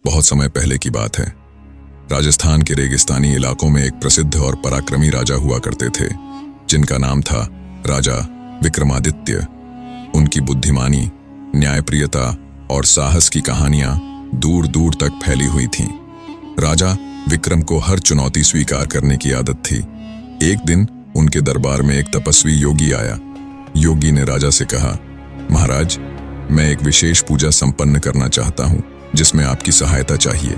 बहुत समय पहले की बात है। राजस्थान के रेगिस्तानी इलाकों में एक प्रसिद्ध और पराक्रमी राजा हुआ करते थे, जिनका नाम था राजा विक्रमादित्य। उनकी बुद्धिमानी, न्यायप्रियता और साहस की कहानियां दूर दूर तक फैली हुई थीं। राजा विक्रम को हर चुनौती स्वीकार करने की आदत थी। एक दिन उनके दरबार में एक तपस्वी योगी आया। योगी ने राजा से कहा, महाराज, मैं एक विशेष पूजा संपन्न करना चाहता हूं, जिसमें आपकी सहायता चाहिए।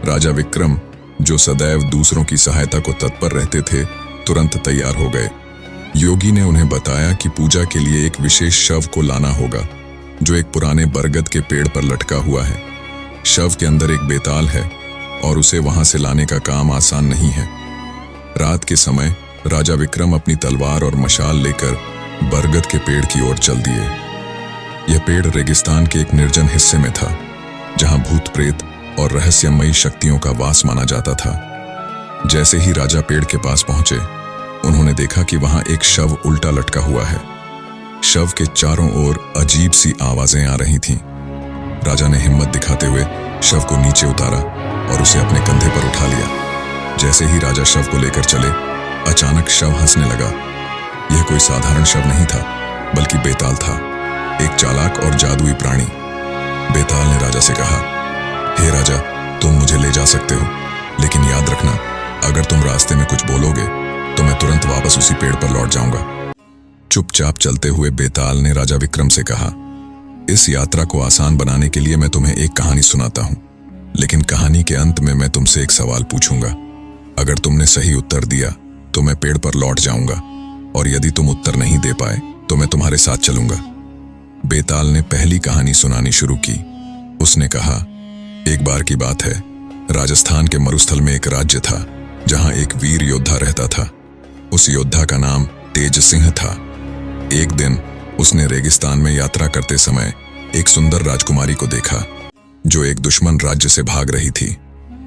राजा विक्रम, जो सदैव दूसरों की सहायता को तत्पर रहते थे, तुरंत तैयार हो गए। योगी ने उन्हें बताया कि पूजा के लिए एक विशेष शव को लाना होगा, जो एक पुराने बरगद के पेड़ पर लटका हुआ है। शव के अंदर एक बेताल है और उसे वहां से लाने का काम आसान नहीं है। रात के समय राजा विक्रम अपनी तलवार और मशाल लेकर बरगद के पेड़ की ओर चल दिए। यह पेड़ रेगिस्तान के एक निर्जन हिस्से में था, जहां भूत प्रेत और रहस्यमयी शक्तियों का वास माना जाता था। जैसे ही राजा पेड़ के पास पहुंचे, उन्होंने देखा कि वहां एक शव उल्टा लटका हुआ है। शव के चारों ओर अजीब सी आवाजें आ रही थीं। राजा ने हिम्मत दिखाते हुए शव को नीचे उतारा और उसे अपने कंधे पर उठा लिया। जैसे ही राजा शव को लेकर चले, अचानक शव हंसने लगा। यह कोई साधारण शव नहीं था, बल्कि बेताल था, एक चालाक और जादुई प्राणी। बेताल ने राजा से कहा, हे राजा, तुम मुझे ले जा सकते हो, लेकिन याद रखना, अगर तुम रास्ते में कुछ बोलोगे तो मैं तुरंत वापस उसी पेड़ पर लौट जाऊंगा। चुपचाप चलते हुए बेताल ने राजा विक्रम से कहा, इस यात्रा को आसान बनाने के लिए मैं तुम्हें एक कहानी सुनाता हूं, लेकिन कहानी के अंत में मैं तुमसे एक सवाल पूछूंगा। अगर तुमने सही उत्तर दिया तो मैं पेड़ पर लौट जाऊंगा, और यदि तुम उत्तर नहीं दे पाए तो मैं तुम्हारे साथ चलूंगा। बेताल ने पहली कहानी सुनानी शुरू की। उसने कहा, एक बार की बात है, राजस्थान के मरुस्थल में एक राज्य था, जहां एक वीर योद्धा रहता था। उस योद्धा का नाम तेज सिंह था। एक दिन उसने रेगिस्तान में यात्रा करते समय एक सुंदर राजकुमारी को देखा, जो एक दुश्मन राज्य से भाग रही थी।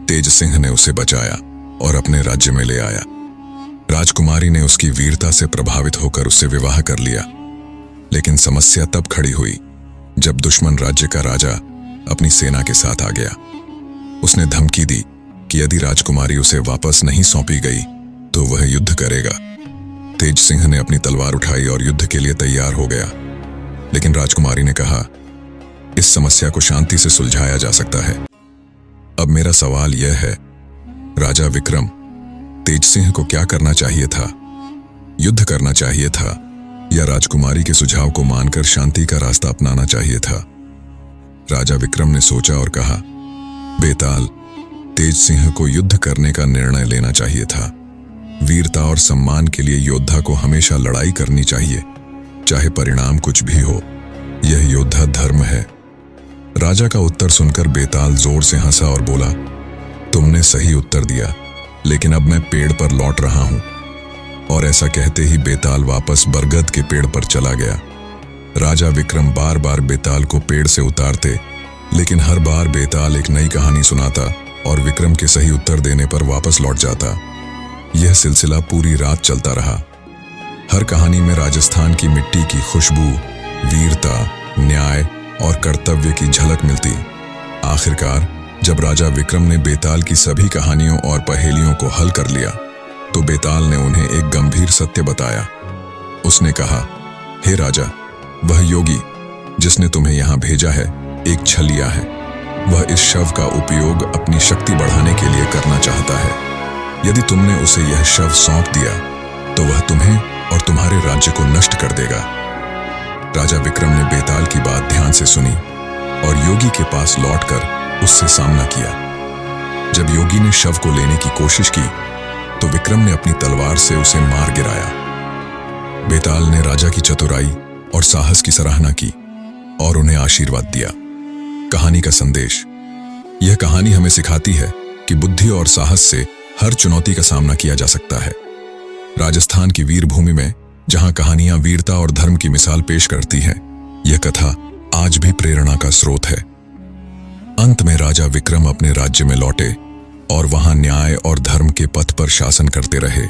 तेज सिंह ने उसे बचाया और अपने राज्य में ले आया। राजकुमारी ने उसकी वीरता से प्रभावित होकर उससे विवाह कर लिया। लेकिन समस्या तब खड़ी हुई जब दुश्मन राज्य का राजा अपनी सेना के साथ आ गया। उसने धमकी दी कि यदि राजकुमारी उसे वापस नहीं सौंपी गई तो वह युद्ध करेगा। तेज सिंह ने अपनी तलवार उठाई और युद्ध के लिए तैयार हो गया। लेकिन राजकुमारी ने कहा, इस समस्या को शांति से सुलझाया जा सकता है। अब मेरा सवाल यह है, राजा विक्रम, तेज सिंह को क्या करना चाहिए था? युद्ध करना चाहिए था या राजकुमारी के सुझाव को मानकर शांति का रास्ता अपनाना चाहिए था? राजा विक्रम ने सोचा और कहा, बेताल, तेज सिंह को युद्ध करने का निर्णय लेना चाहिए था। वीरता और सम्मान के लिए योद्धा को हमेशा लड़ाई करनी चाहिए, चाहे परिणाम कुछ भी हो। यह योद्धा धर्म है। राजा का उत्तर सुनकर बेताल जोर से हंसा और बोला, तुमने सही उत्तर दिया, लेकिन अब मैं पेड़ पर लौट रहा हूं। और ऐसा कहते ही बेताल वापस बरगद के पेड़ पर चला गया। राजा विक्रम बार बार बेताल को पेड़ से उतारते, लेकिन हर बार बेताल एक नई कहानी सुनाता और विक्रम के सही उत्तर देने पर वापस लौट जाता। यह सिलसिला पूरी रात चलता रहा। हर कहानी में राजस्थान की मिट्टी की खुशबू, वीरता, न्याय और कर्तव्य की झलक मिलती। आखिरकार जब राजा विक्रम ने बेताल की सभी कहानियों और पहेलियों को हल कर लिया, तो बेताल ने उन्हें एक गंभीर सत्य बताया। उसने कहा, हे राजा, वह योगी जिसने तुम्हें यहां भेजा है, एक छलिया है। वह इस शव का उपयोग अपनी शक्ति बढ़ाने के लिए करना चाहता है। यदि तुमने उसे यह शव सौंप दिया तो वह तुम्हें और तुम्हारे राज्य को नष्ट कर देगा। राजा विक्रम ने बेताल की बात ध्यान से सुनी और योगी के पास लौटकर उससे सामना किया। जब योगी ने शव को लेने की कोशिश की तो विक्रम ने अपनी तलवार से उसे मार गिराया। बेताल ने राजा की चतुराई और साहस की सराहना की और उन्हें आशीर्वाद दिया। कहानी का संदेश। यह कहानी हमें सिखाती है कि बुद्धि और साहस से हर चुनौती का सामना किया जा सकता है। राजस्थान की वीर भूमि में जहां कहानियां वीरता और धर्म की मिसाल पेश करती हैं, यह कथा आज भी प्रेरणा का स्रोत है। अंत में राजा विक्रम अपने राज्य में लौटे और वहां न्याय और धर्म के पथ पर शासन करते रहे।